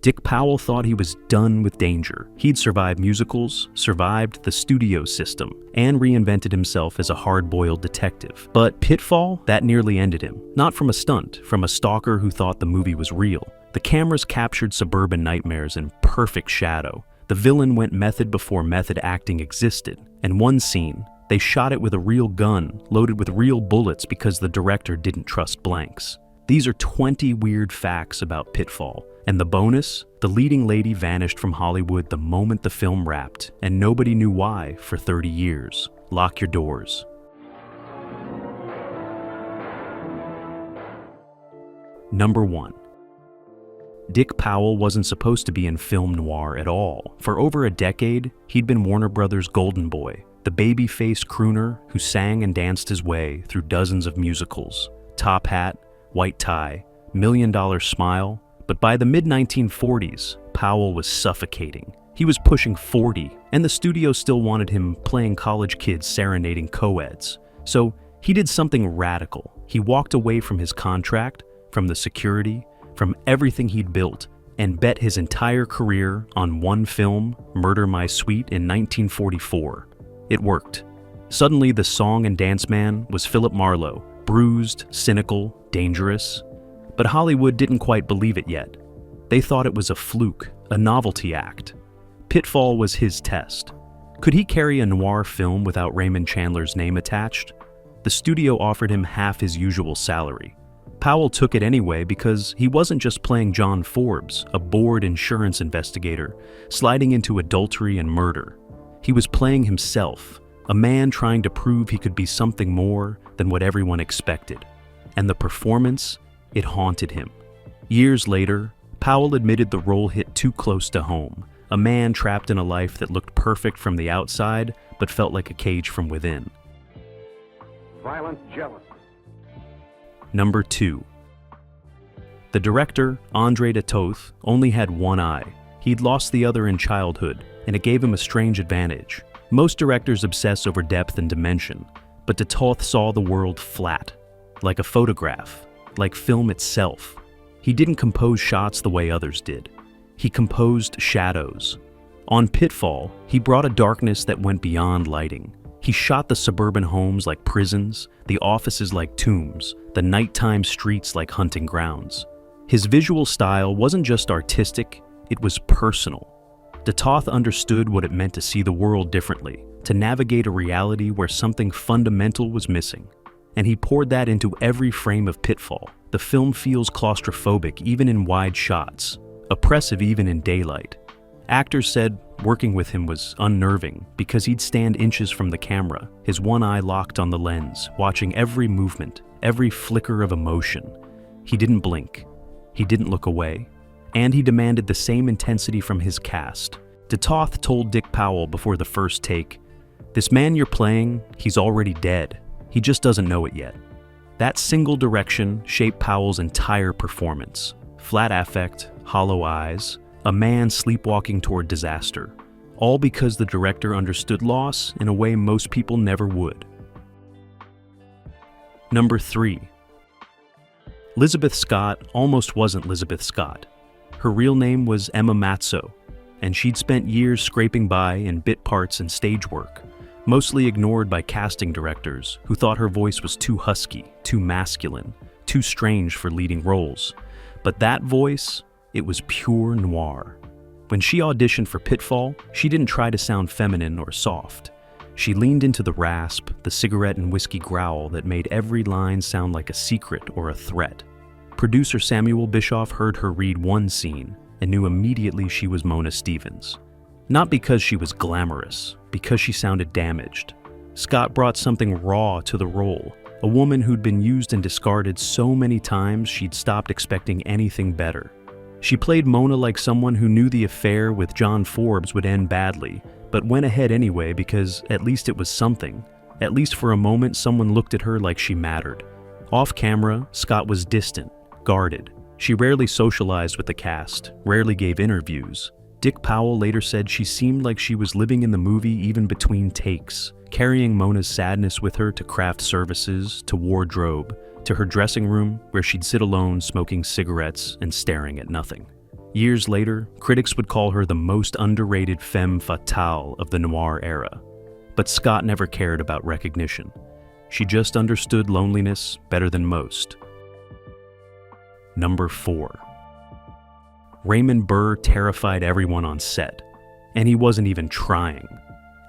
Dick Powell thought he was done with danger. He'd survived musicals, survived the studio system, and reinvented himself as a hard-boiled detective. But Pitfall, that nearly ended him. Not from a stunt, from a stalker who thought the movie was real. The cameras captured suburban nightmares in perfect shadow. The villain went method before method acting existed. And one scene, they shot it with a real gun, loaded with real bullets because the director didn't trust blanks. These are 20 weird facts about Pitfall. And the bonus? The leading lady vanished from Hollywood the moment the film wrapped, and nobody knew why for 30 years. Lock your doors. Number 1. Dick Powell wasn't supposed to be in film noir at all. For over a decade, he'd been Warner Brothers' golden boy, the baby-faced crooner who sang and danced his way through dozens of musicals. Top hat, white tie, million-dollar smile. But by the mid-1940s, Powell was suffocating. He was pushing 40, and the studio still wanted him playing college kids serenading co-eds. So he did something radical. He walked away from his contract, from the security, from everything he'd built, and bet his entire career on one film, Murder My Sweet, in 1944. It worked. Suddenly, the song and dance man was Philip Marlowe, bruised, cynical, dangerous. But Hollywood didn't quite believe it yet. They thought it was a fluke, a novelty act. Pitfall was his test. Could he carry a noir film without Raymond Chandler's name attached? The studio offered him half his usual salary. Powell took it anyway because he wasn't just playing John Forbes, a bored insurance investigator, sliding into adultery and murder. He was playing himself, a man trying to prove he could be something more than what everyone expected. And the performance? It haunted him. Years later, Powell admitted the role hit too close to home, a man trapped in a life that looked perfect from the outside but felt like a cage from within. Violent jealousy. Number 2. The director, Andre de Toth, only had one eye. He'd lost the other in childhood, and it gave him a strange advantage. Most directors obsess over depth and dimension, but de Toth saw the world flat, like a photograph. Like film itself. He didn't compose shots the way others did. He composed shadows. On Pitfall, he brought a darkness that went beyond lighting. He shot the suburban homes like prisons, the offices like tombs, the nighttime streets like hunting grounds. His visual style wasn't just artistic, it was personal. De Toth understood what it meant to see the world differently, to navigate a reality where something fundamental was missing. And he poured that into every frame of Pitfall. The film feels claustrophobic even in wide shots, oppressive even in daylight. Actors said working with him was unnerving because he'd stand inches from the camera, his one eye locked on the lens, watching every movement, every flicker of emotion. He didn't blink. He didn't look away. And he demanded the same intensity from his cast. De Toth told Dick Powell before the first take, "This man you're playing, he's already dead. He just doesn't know it yet." That single direction shaped Powell's entire performance. Flat affect, hollow eyes, a man sleepwalking toward disaster. All because the director understood loss in a way most people never would. Number 3. Lizabeth Scott almost wasn't Lizabeth Scott. Her real name was Emma Matzo, and she'd spent years scraping by in bit parts and stage work. Mostly ignored by casting directors who thought her voice was too husky, too masculine, too strange for leading roles. But that voice, it was pure noir. When she auditioned for Pitfall, she didn't try to sound feminine or soft. She leaned into the rasp, the cigarette and whiskey growl that made every line sound like a secret or a threat. Producer Samuel Bischoff heard her read one scene and knew immediately she was Mona Stevens. Not because she was glamorous, because she sounded damaged. Scott brought something raw to the role, a woman who'd been used and discarded so many times she'd stopped expecting anything better. She played Mona like someone who knew the affair with John Forbes would end badly, but went ahead anyway because at least it was something. At least for a moment someone looked at her like she mattered. Off camera, Scott was distant, guarded. She rarely socialized with the cast, rarely gave interviews. Dick Powell later said she seemed like she was living in the movie even between takes, carrying Mona's sadness with her to craft services, to wardrobe, to her dressing room where she'd sit alone smoking cigarettes and staring at nothing. Years later, critics would call her the most underrated femme fatale of the noir era. But Scott never cared about recognition. She just understood loneliness better than most. Number 4. Raymond Burr terrified everyone on set, and he wasn't even trying.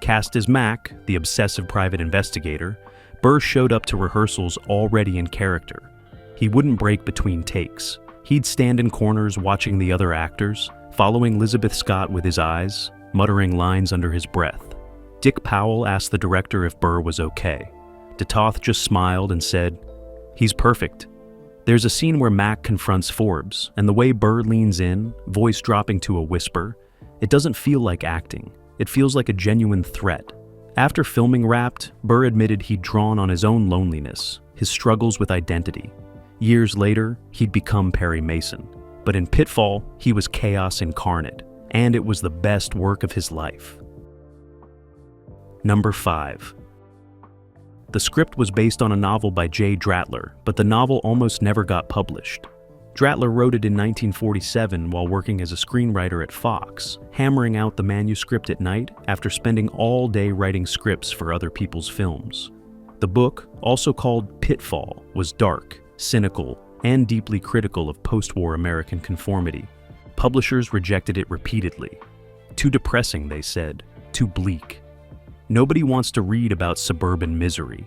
Cast as Mac, the obsessive private investigator, Burr showed up to rehearsals already in character. He wouldn't break between takes. He'd stand in corners watching the other actors, following Lizabeth Scott with his eyes, muttering lines under his breath. Dick Powell asked the director if Burr was okay. DeToth just smiled and said, "He's perfect." There's a scene where Mac confronts Forbes, and the way Burr leans in, voice dropping to a whisper, it doesn't feel like acting. It feels like a genuine threat. After filming wrapped, Burr admitted he'd drawn on his own loneliness, his struggles with identity. Years later, he'd become Perry Mason. But in Pitfall, he was chaos incarnate, and it was the best work of his life. Number 5. The script was based on a novel by Jay Dratler, but the novel almost never got published. Dratler wrote it in 1947 while working as a screenwriter at Fox, hammering out the manuscript at night after spending all day writing scripts for other people's films. The book, also called Pitfall, was dark, cynical, and deeply critical of post-war American conformity. Publishers rejected it repeatedly. Too depressing, they said, too bleak. Nobody wants to read about suburban misery.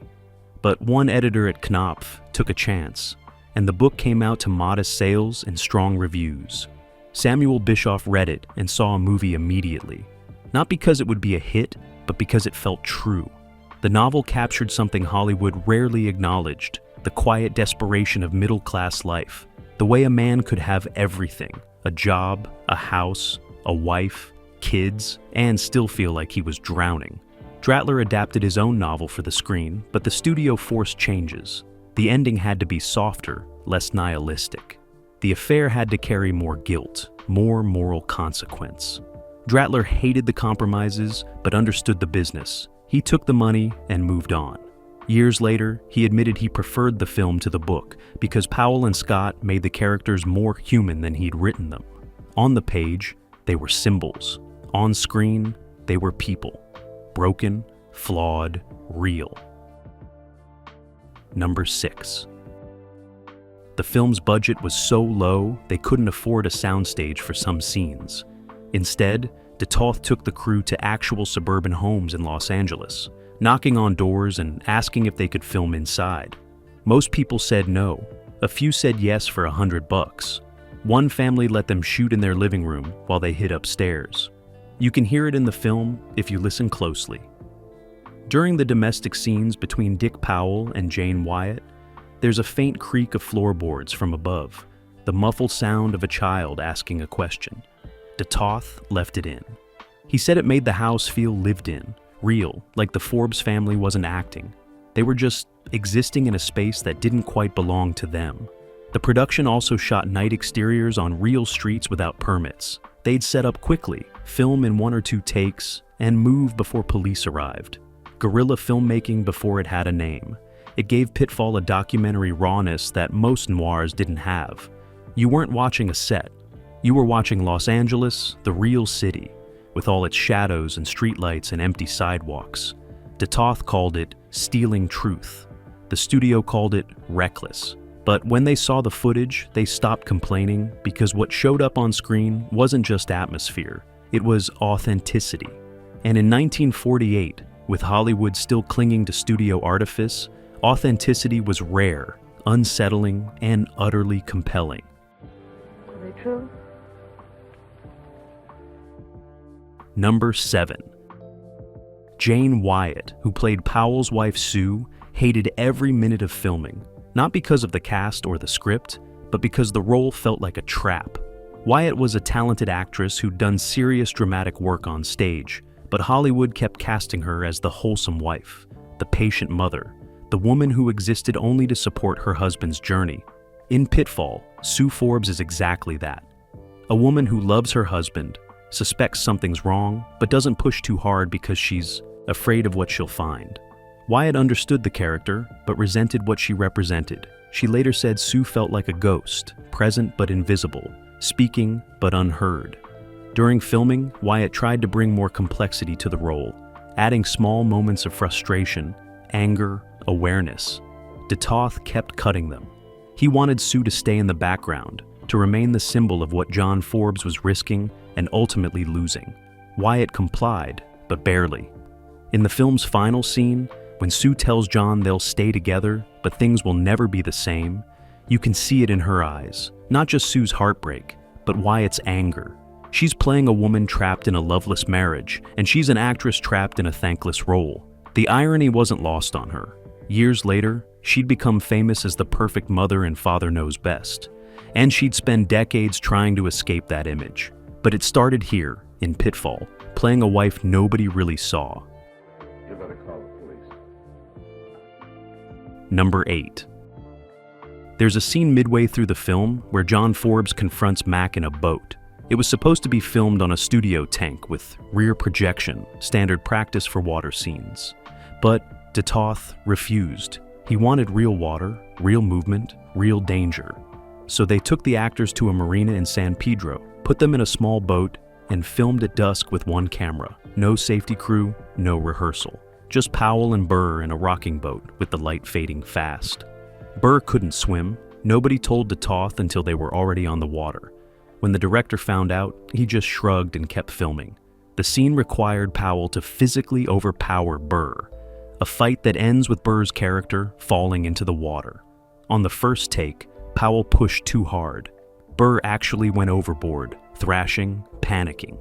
But one editor at Knopf took a chance, and the book came out to modest sales and strong reviews. Samuel Bischoff read it and saw a movie immediately, not because it would be a hit, but because it felt true. The novel captured something Hollywood rarely acknowledged, the quiet desperation of middle-class life, the way a man could have everything, a job, a house, a wife, kids, and still feel like he was drowning. Dratler adapted his own novel for the screen, but the studio forced changes. The ending had to be softer, less nihilistic. The affair had to carry more guilt, more moral consequence. Dratler hated the compromises, but understood the business. He took the money and moved on. Years later, he admitted he preferred the film to the book because Powell and Scott made the characters more human than he'd written them. On the page, they were symbols. On screen, they were people. Broken, flawed, real. Number 6. The film's budget was so low, they couldn't afford a soundstage for some scenes. Instead, DeToth took the crew to actual suburban homes in Los Angeles, knocking on doors and asking if they could film inside. Most people said no. A few said yes for $100. One family let them shoot in their living room while they hid upstairs. You can hear it in the film if you listen closely. During the domestic scenes between Dick Powell and Jane Wyatt, there's a faint creak of floorboards from above, the muffled sound of a child asking a question. DeToth left it in. He said it made the house feel lived in, real, like the Forbes family wasn't acting. They were just existing in a space that didn't quite belong to them. The production also shot night exteriors on real streets without permits. They'd set up quickly, film in 1 or 2 takes, and move before police arrived. Guerrilla filmmaking before it had a name. It gave Pitfall a documentary rawness that most noirs didn't have. You weren't watching a set. You were watching Los Angeles, the real city, with all its shadows and streetlights and empty sidewalks. DeToth called it stealing truth. The studio called it reckless. But when they saw the footage, they stopped complaining because what showed up on screen wasn't just atmosphere, it was authenticity. And in 1948, with Hollywood still clinging to studio artifice, authenticity was rare, unsettling, and utterly compelling. Are they true? Number 7. Jane Wyatt, who played Powell's wife Sue, hated every minute of filming. Not because of the cast or the script, but because the role felt like a trap. Wyatt was a talented actress who'd done serious dramatic work on stage, but Hollywood kept casting her as the wholesome wife, the patient mother, the woman who existed only to support her husband's journey. In Pitfall, Sue Forbes is exactly that. A woman who loves her husband, suspects something's wrong, but doesn't push too hard because she's afraid of what she'll find. Wyatt understood the character, but resented what she represented. She later said Sue felt like a ghost, present but invisible, speaking but unheard. During filming, Wyatt tried to bring more complexity to the role, adding small moments of frustration, anger, awareness. DeToth kept cutting them. He wanted Sue to stay in the background, to remain the symbol of what John Forbes was risking and ultimately losing. Wyatt complied, but barely. In the film's final scene, when Sue tells John they'll stay together, but things will never be the same, you can see it in her eyes, not just Sue's heartbreak, but Wyatt's anger. She's playing a woman trapped in a loveless marriage, and she's an actress trapped in a thankless role. The irony wasn't lost on her. Years later, she'd become famous as the perfect mother and father knows best, and she'd spend decades trying to escape that image. But it started here, in Pitfall, playing a wife nobody really saw. You better call the police. Number 8. There's a scene midway through the film where John Forbes confronts Mac in a boat. It was supposed to be filmed on a studio tank with rear projection, standard practice for water scenes. But DeToth refused. He wanted real water, real movement, real danger. So they took the actors to a marina in San Pedro, put them in a small boat, and filmed at dusk with one camera. No safety crew, no rehearsal. Just Powell and Burr in a rocking boat with the light fading fast. Burr couldn't swim. Nobody told DeToth until they were already on the water. When the director found out, he just shrugged and kept filming. The scene required Powell to physically overpower Burr, a fight that ends with Burr's character falling into the water. On the first take, Powell pushed too hard. Burr actually went overboard, thrashing, panicking.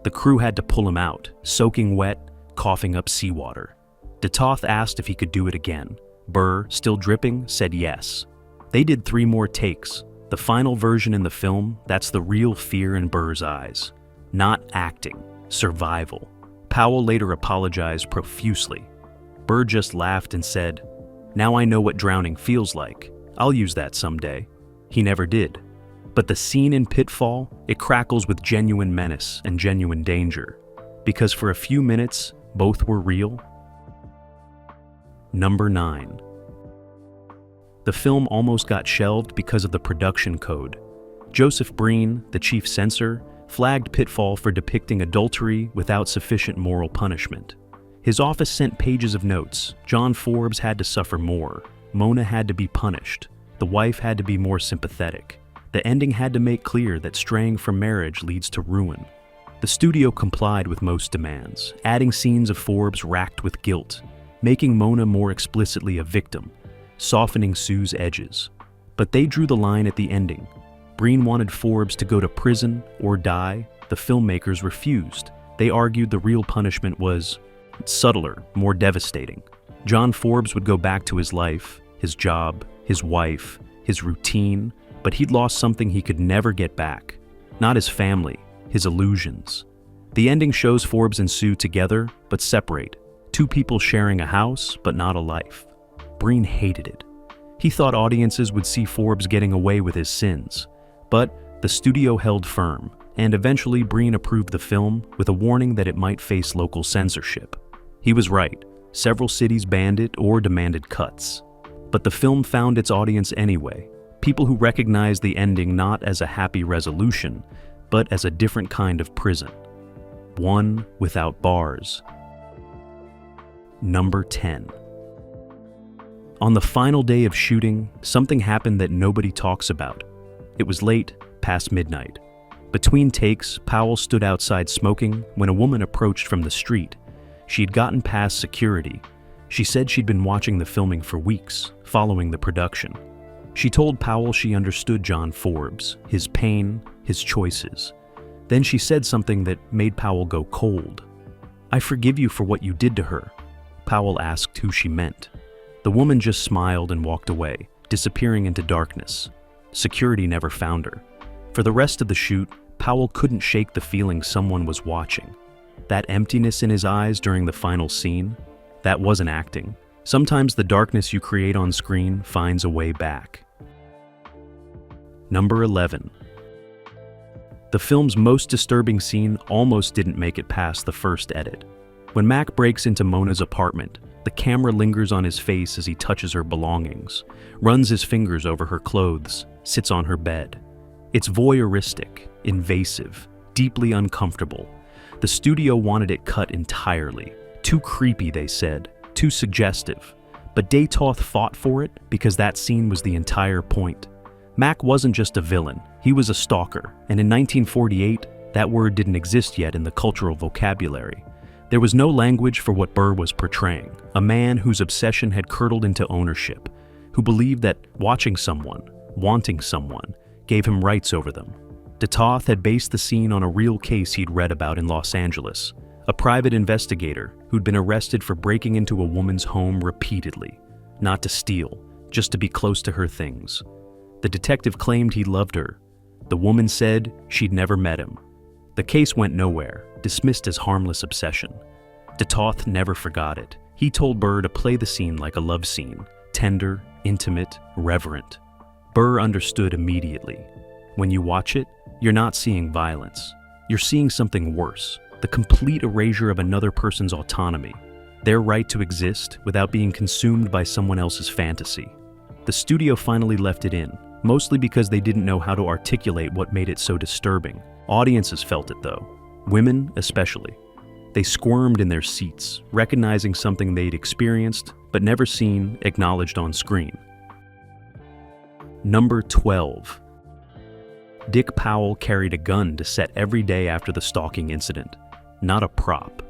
The crew had to pull him out, soaking wet, coughing up seawater. DeToth asked if he could do it again. Burr, still dripping, said yes. They did 3 more takes. The final version in the film, that's the real fear in Burr's eyes. Not acting, survival. Powell later apologized profusely. Burr just laughed and said, "Now I know what drowning feels like. I'll use that someday." He never did. But the scene in Pitfall, it crackles with genuine menace and genuine danger. Because for a few minutes, both were real. Number 9. The film almost got shelved because of the production code. Joseph Breen, the chief censor, flagged Pitfall for depicting adultery without sufficient moral punishment. His office sent pages of notes. John Forbes had to suffer more. Mona had to be punished. The wife had to be more sympathetic. The ending had to make clear that straying from marriage leads to ruin. The studio complied with most demands, adding scenes of Forbes racked with guilt, making Mona more explicitly a victim, softening Sue's edges. But they drew the line at the ending. Breen wanted Forbes to go to prison or die. The filmmakers refused. They argued the real punishment was subtler, more devastating. John Forbes would go back to his life, his job, his wife, his routine, but he'd lost something he could never get back. Not his family, his illusions. The ending shows Forbes and Sue together, but separate. 2 people sharing a house, but not a life. Breen hated it. He thought audiences would see Forbes getting away with his sins. But the studio held firm, and eventually Breen approved the film with a warning that it might face local censorship. He was right. Several cities banned it or demanded cuts. But the film found its audience anyway. People who recognized the ending not as a happy resolution, but as a different kind of prison. One without bars. Number 10. On the final day of shooting, something happened that nobody talks about. It was late, past midnight. Between takes, Powell stood outside smoking when a woman approached from the street. She had gotten past security. She said she'd been watching the filming for weeks, following the production. She told Powell she understood John Forbes, his pain, his choices. Then she said something that made Powell go cold. "I forgive you for what you did to her." Powell asked who she meant. The woman just smiled and walked away, disappearing into darkness. Security never found her. For the rest of the shoot, Powell couldn't shake the feeling someone was watching. That emptiness in his eyes during the final scene, that wasn't acting. Sometimes the darkness you create on screen finds a way back. Number 11. The film's most disturbing scene almost didn't make it past the first edit. When Mac breaks into Mona's apartment, the camera lingers on his face as he touches her belongings, runs his fingers over her clothes, sits on her bed. It's voyeuristic, invasive, deeply uncomfortable. The studio wanted it cut entirely. Too creepy, they said, too suggestive. But Datoth fought for it because that scene was the entire point. Mac wasn't just a villain, he was a stalker, and in 1948, that word didn't exist yet in the cultural vocabulary. There was no language for what Burr was portraying, a man whose obsession had curdled into ownership, who believed that watching someone, wanting someone, gave him rights over them. Datoth had based the scene on a real case he'd read about in Los Angeles, a private investigator who'd been arrested for breaking into a woman's home repeatedly, not to steal, just to be close to her things. The detective claimed he loved her. The woman said she'd never met him. The case went nowhere, dismissed as harmless obsession. Datoth never forgot it. He told Burr to play the scene like a love scene, tender, intimate, reverent. Burr understood immediately. When you watch it, you're not seeing violence. You're seeing something worse, the complete erasure of another person's autonomy, their right to exist without being consumed by someone else's fantasy. The studio finally left it in, mostly because they didn't know how to articulate what made it so disturbing. Audiences felt it though, women especially. They squirmed in their seats, recognizing something they'd experienced but never seen acknowledged on screen. Number 12. Dick Powell carried a gun to set every day after the stalking incident. Not a prop.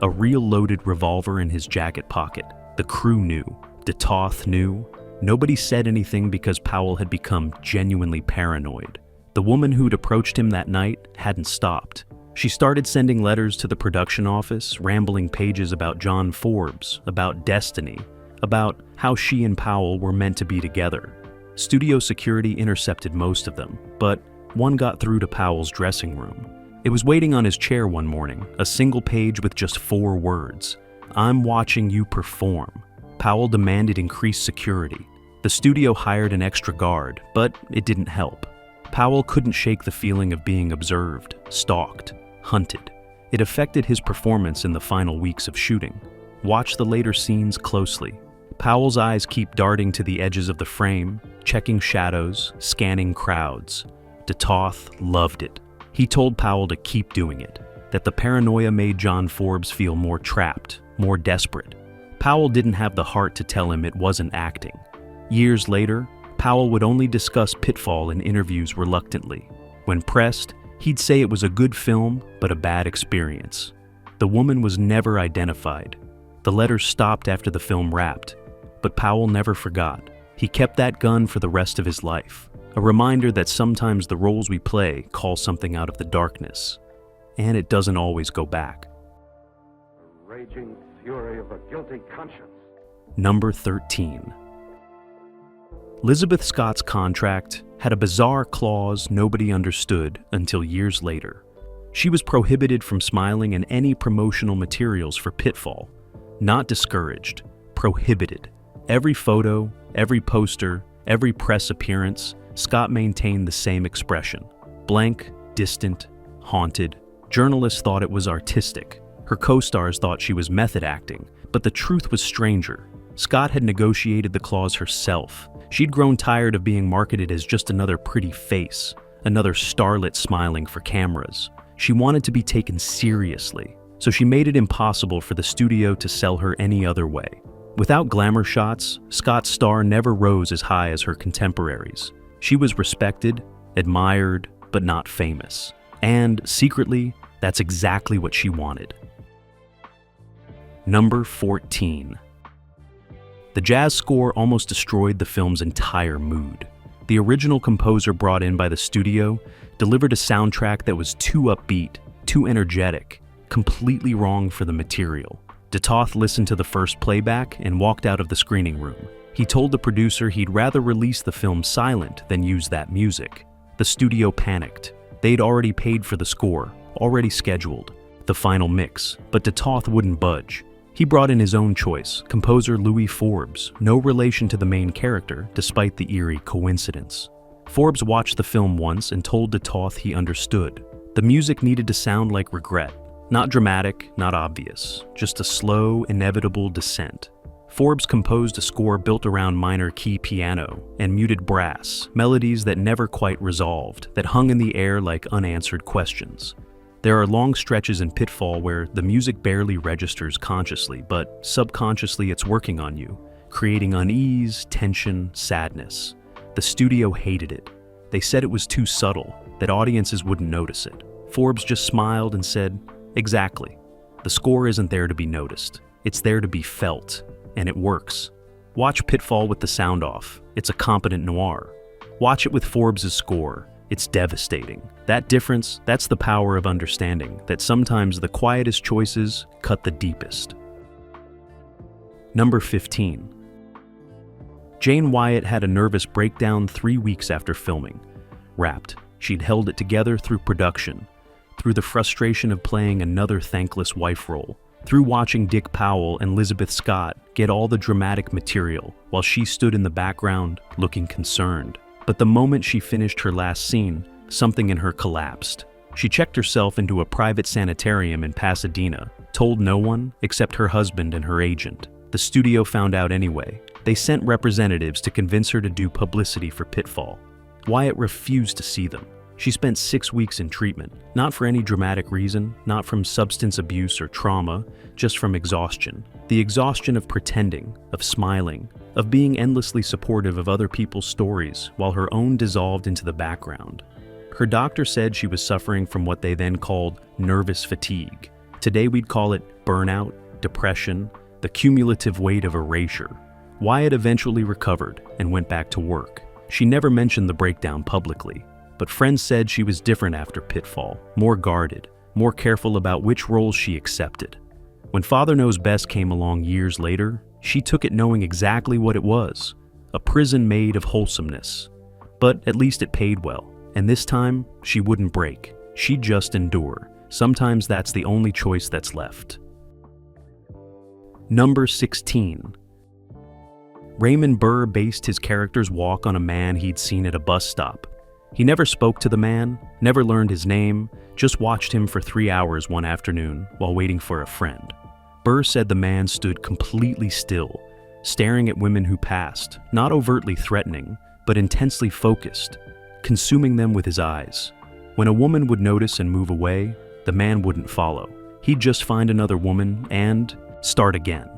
A real loaded revolver in his jacket pocket. The crew knew. Datoth knew. Nobody said anything because Powell had become genuinely paranoid. The woman who'd approached him that night hadn't stopped. She started sending letters to the production office, rambling pages about John Forbes, about destiny, about how she and Powell were meant to be together. Studio security intercepted most of them, but one got through to Powell's dressing room. It was waiting on his chair one morning, a single page with just 4 words. "I'm watching you perform." Powell demanded increased security. The studio hired an extra guard, but it didn't help. Powell couldn't shake the feeling of being observed, stalked, hunted. It affected his performance in the final weeks of shooting. Watch the later scenes closely. Powell's eyes keep darting to the edges of the frame, checking shadows, scanning crowds. Datoth loved it. He told Powell to keep doing it, that the paranoia made John Forbes feel more trapped, more desperate. Powell didn't have the heart to tell him it wasn't acting. Years later, Powell would only discuss Pitfall in interviews reluctantly. When pressed, he'd say it was a good film, but a bad experience. The woman was never identified. The letters stopped after the film wrapped, but Powell never forgot. He kept that gun for the rest of his life, a reminder that sometimes the roles we play call something out of the darkness, and it doesn't always go back. The raging fury of a guilty conscience. Number 13. Lizabeth Scott's contract had a bizarre clause nobody understood until years later. She was prohibited from smiling in any promotional materials for Pitfall. Not discouraged, prohibited. Every photo, every poster, every press appearance, Scott maintained the same expression. Blank, distant, haunted. Journalists thought it was artistic. Her co-stars thought she was method acting, but the truth was stranger. Scott had negotiated the clause herself. She'd grown tired of being marketed as just another pretty face, another starlet smiling for cameras. She wanted to be taken seriously, so she made it impossible for the studio to sell her any other way. Without glamour shots, Scott's star never rose as high as her contemporaries. She was respected, admired, but not famous. And, secretly, that's exactly what she wanted. Number 14. The jazz score almost destroyed the film's entire mood. The original composer brought in by the studio delivered a soundtrack that was too upbeat, too energetic, completely wrong for the material. Datoth listened to the first playback and walked out of the screening room. He told the producer he'd rather release the film silent than use that music. The studio panicked. They'd already paid for the score, already scheduled, the final mix, but Datoth wouldn't budge. He brought in his own choice, composer Louis Forbes, no relation to the main character, despite the eerie coincidence. Forbes watched the film once and told Datoth he understood. The music needed to sound like regret. Not dramatic, not obvious, just a slow, inevitable descent. Forbes composed a score built around minor key piano and muted brass, melodies that never quite resolved, that hung in the air like unanswered questions. There are long stretches in Pitfall where the music barely registers consciously, but subconsciously it's working on you, creating unease, tension, sadness. The studio hated it. They said it was too subtle, that audiences wouldn't notice it. Forbes just smiled and said, "Exactly. The score isn't there to be noticed. It's there to be felt, and it works." Watch Pitfall with the sound off. It's a competent noir. Watch it with Forbes' score. It's devastating. That difference, that's the power of understanding, that sometimes the quietest choices cut the deepest. Number 15. Jane Wyatt had a nervous breakdown 3 weeks after filming. Wrapped, she'd held it together through production, through the frustration of playing another thankless wife role, through watching Dick Powell and Lizabeth Scott get all the dramatic material while she stood in the background looking concerned. But the moment she finished her last scene, something in her collapsed. She checked herself into a private sanitarium in Pasadena, told no one except her husband and her agent. The studio found out anyway. They sent representatives to convince her to do publicity for Pitfall. Wyatt refused to see them. She spent 6 weeks in treatment, not for any dramatic reason, not from substance abuse or trauma, just from exhaustion. The exhaustion of pretending, of smiling, of being endlessly supportive of other people's stories while her own dissolved into the background. Her doctor said she was suffering from what they then called nervous fatigue. Today we'd call it burnout, depression, the cumulative weight of erasure. Wyatt eventually recovered and went back to work. She never mentioned the breakdown publicly, but friends said she was different after Pitfall, more guarded, more careful about which roles she accepted. When Father Knows Best came along years later, she took it knowing exactly what it was, a prison made of wholesomeness. But at least it paid well, and this time, she wouldn't break. She'd just endure. Sometimes that's the only choice that's left. Number 16. Raymond Burr based his character's walk on a man he'd seen at a bus stop. He never spoke to the man, never learned his name, just watched him for 3 hours one afternoon while waiting for a friend. Burr said the man stood completely still, staring at women who passed, not overtly threatening, but intensely focused, consuming them with his eyes. When a woman would notice and move away, the man wouldn't follow. He'd just find another woman and start again.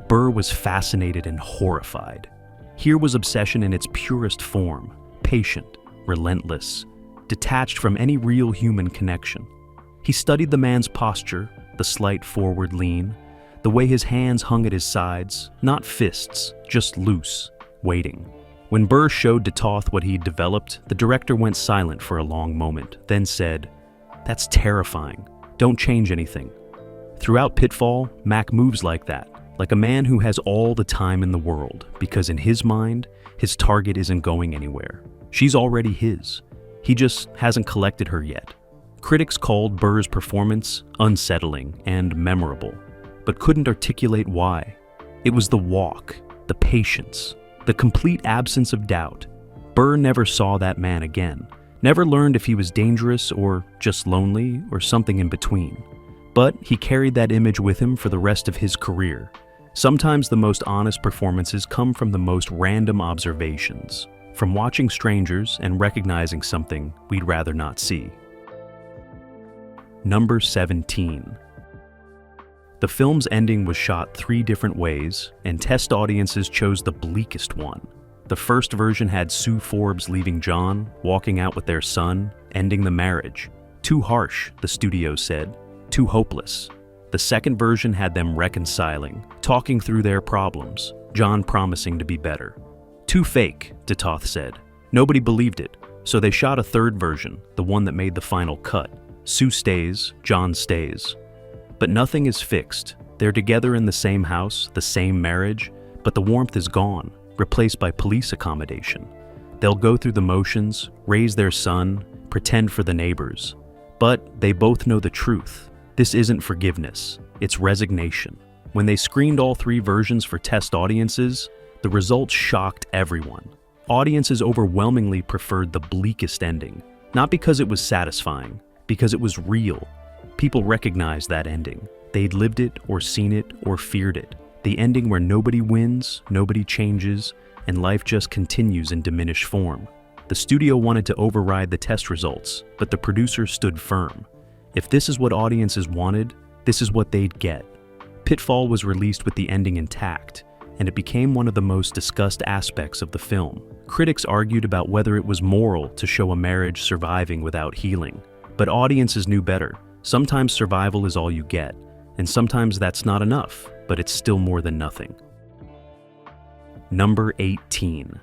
Burr was fascinated and horrified. Here was obsession in its purest form, patient, relentless, detached from any real human connection. He studied the man's posture, the slight forward lean, the way his hands hung at his sides, not fists, just loose, waiting. When Burr showed to Toth what he'd developed, the director went silent for a long moment, then said, "That's terrifying. Don't change anything." Throughout Pitfall, Mac moves like that, like a man who has all the time in the world, because in his mind, his target isn't going anywhere. She's already his. He just hasn't collected her yet. Critics called Burr's performance unsettling and memorable, but couldn't articulate why. It was the walk, the patience, the complete absence of doubt. Burr never saw that man again, never learned if he was dangerous or just lonely or something in between. But he carried that image with him for the rest of his career. Sometimes the most honest performances come from the most random observations, from watching strangers and recognizing something we'd rather not see. Number 17. The film's ending was shot 3 different ways, and test audiences chose the bleakest one. The first version had Sue Forbes leaving John, walking out with their son, ending the marriage. Too harsh, the studio said, too hopeless. The second version had them reconciling, talking through their problems, John promising to be better. Too fake, Toth said. Nobody believed it, so they shot a third version, the one that made the final cut. Sue stays, John stays. But nothing is fixed. They're together in the same house, the same marriage, but the warmth is gone, replaced by police accommodation. They'll go through the motions, raise their son, pretend for the neighbors. But they both know the truth. This isn't forgiveness, it's resignation. When they screened all 3 versions for test audiences, the results shocked everyone. Audiences overwhelmingly preferred the bleakest ending, not because it was satisfying, because it was real. People recognized that ending. They'd lived it or seen it or feared it. The ending where nobody wins, nobody changes, and life just continues in diminished form. The studio wanted to override the test results, but the producers stood firm. If this is what audiences wanted, this is what they'd get. Pitfall was released with the ending intact, and it became one of the most discussed aspects of the film. Critics argued about whether it was moral to show a marriage surviving without healing, but audiences knew better. Sometimes survival is all you get, and sometimes that's not enough, but it's still more than nothing. Number 18.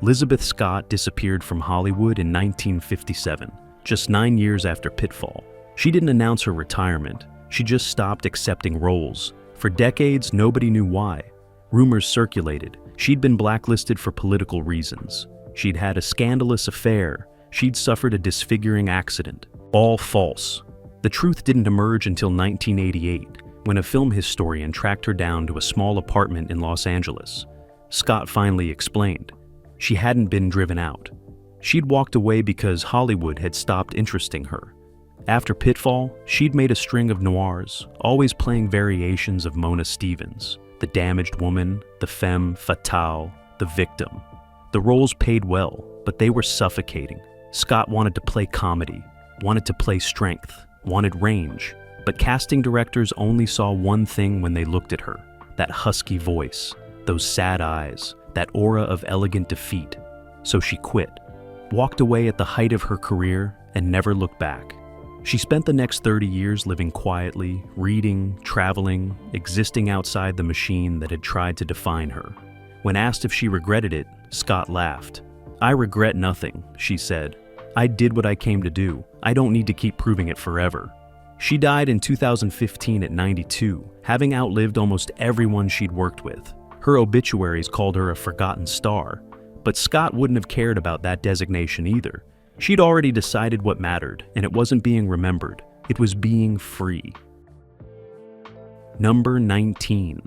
Lizabeth Scott disappeared from Hollywood in 1957, just 9 years after Pitfall. She didn't announce her retirement, she just stopped accepting roles. For decades, nobody knew why. Rumors circulated. She'd been blacklisted for political reasons. She'd had a scandalous affair. She'd suffered a disfiguring accident. All false. The truth didn't emerge until 1988, when a film historian tracked her down to a small apartment in Los Angeles. Scott finally explained. She hadn't been driven out. She'd walked away because Hollywood had stopped interesting her. After Pitfall, she'd made a string of noirs, always playing variations of Mona Stevens, the damaged woman, the femme fatale, the victim. The roles paid well, but they were suffocating. Scott wanted to play comedy, wanted to play strength, wanted range, but casting directors only saw one thing when they looked at her: that husky voice, those sad eyes, that aura of elegant defeat. So she quit, walked away at the height of her career, and never looked back. She spent the next 30 years living quietly, reading, traveling, existing outside the machine that had tried to define her. When asked if she regretted it, Scott laughed. "I regret nothing," she said. "I did what I came to do. I don't need to keep proving it forever." She died in 2015 at 92, having outlived almost everyone she'd worked with. Her obituaries called her a forgotten star, but Scott wouldn't have cared about that designation either. She'd already decided what mattered, and it wasn't being remembered, it was being free. Number 19.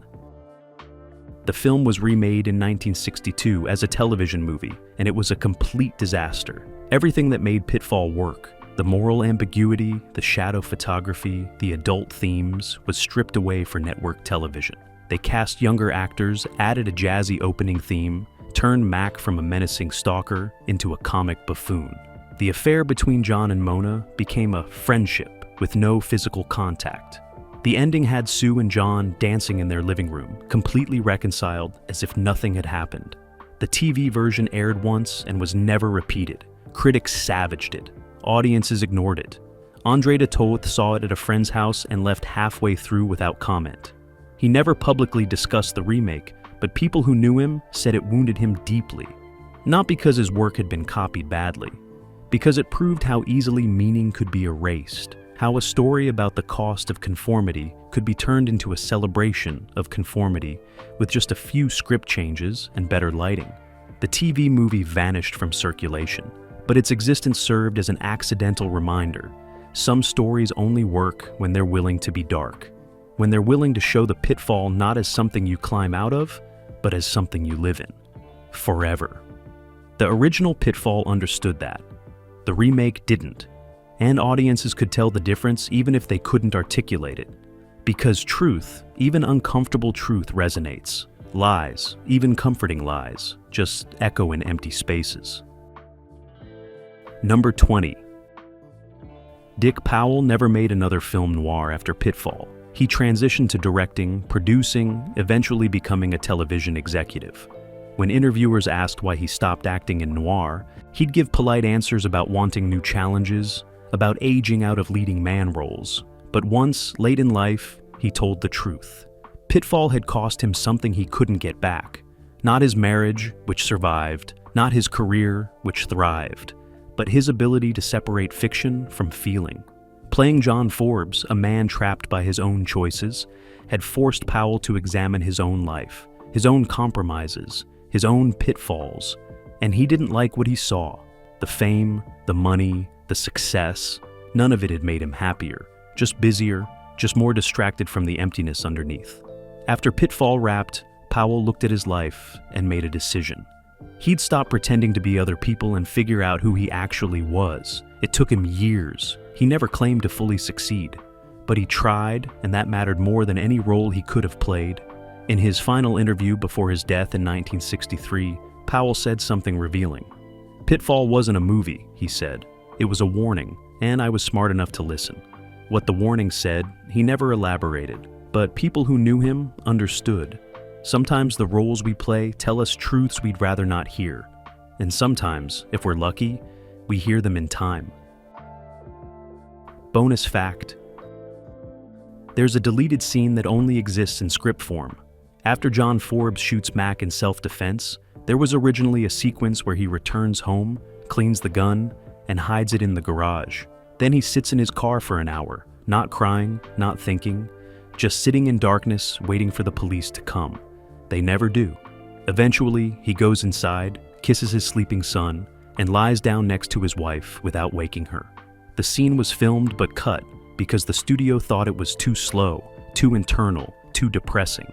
The film was remade in 1962 as a television movie, and it was a complete disaster. Everything that made Pitfall work, the moral ambiguity, the shadow photography, the adult themes, was stripped away for network television. They cast younger actors, added a jazzy opening theme, turned Mac from a menacing stalker into a comic buffoon. The affair between John and Mona became a friendship with no physical contact. The ending had Sue and John dancing in their living room, completely reconciled as if nothing had happened. The TV version aired once and was never repeated. Critics savaged it. Audiences ignored it. Andre de Toth saw it at a friend's house and left halfway through without comment. He never publicly discussed the remake, but people who knew him said it wounded him deeply. Not because his work had been copied badly, because it proved how easily meaning could be erased, how a story about the cost of conformity could be turned into a celebration of conformity with just a few script changes and better lighting. The TV movie vanished from circulation, but its existence served as an accidental reminder. Some stories only work when they're willing to be dark, when they're willing to show the pitfall not as something you climb out of, but as something you live in, forever. The original Pitfall understood that. The remake didn't, and audiences could tell the difference even if they couldn't articulate it. Because truth, even uncomfortable truth, resonates. Lies, even comforting lies, just echo in empty spaces. Number 20. Dick Powell never made another film noir after Pitfall. He transitioned to directing, producing, eventually becoming a television executive. When interviewers asked why he stopped acting in noir, he'd give polite answers about wanting new challenges, about aging out of leading man roles. But once, late in life, he told the truth. Pitfall had cost him something he couldn't get back. Not his marriage, which survived, not his career, which thrived, but his ability to separate fiction from feeling. Playing John Forbes, a man trapped by his own choices, had forced Powell to examine his own life, his own compromises, his own pitfalls, and he didn't like what he saw. The fame, the money, the success, none of it had made him happier, just busier, just more distracted from the emptiness underneath. After Pitfall wrapped, Powell looked at his life and made a decision. He'd stop pretending to be other people and figure out who he actually was. It took him years. He never claimed to fully succeed. But he tried, and that mattered more than any role he could have played. In his final interview before his death in 1963, Powell said something revealing. "Pitfall wasn't a movie," he said. "It was a warning, and I was smart enough to listen." What the warning said, he never elaborated, but people who knew him understood. Sometimes the roles we play tell us truths we'd rather not hear, and sometimes, if we're lucky, we hear them in time. Bonus fact: there's a deleted scene that only exists in script form. After John Forbes shoots Mac in self-defense, there was originally a sequence where he returns home, cleans the gun, and hides it in the garage. Then he sits in his car for an hour, not crying, not thinking, just sitting in darkness, waiting for the police to come. They never do. Eventually, he goes inside, kisses his sleeping son, and lies down next to his wife without waking her. The scene was filmed but cut because the studio thought it was too slow, too internal, too depressing.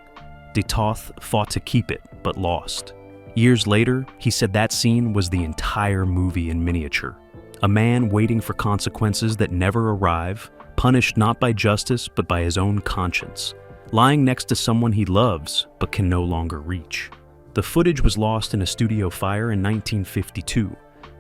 De Toth fought to keep it, but lost. Years later, he said that scene was the entire movie in miniature. A man waiting for consequences that never arrive, punished not by justice but by his own conscience, lying next to someone he loves but can no longer reach. The footage was lost in a studio fire in 1952.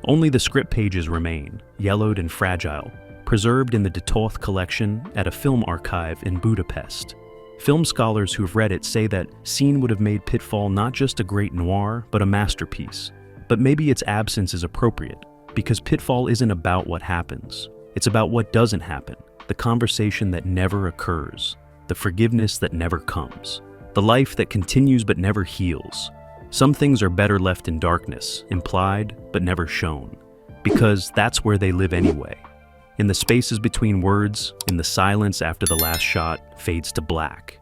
Only the script pages remain, yellowed and fragile, preserved in the De Toth collection at a film archive in Budapest. Film scholars who've read it say that scene would have made Pitfall not just a great noir, but a masterpiece. But maybe its absence is appropriate, because Pitfall isn't about what happens. It's about what doesn't happen, the conversation that never occurs, the forgiveness that never comes, the life that continues but never heals. Some things are better left in darkness, implied but never shown, because that's where they live anyway. In the spaces between words, in the silence after the last shot fades to black.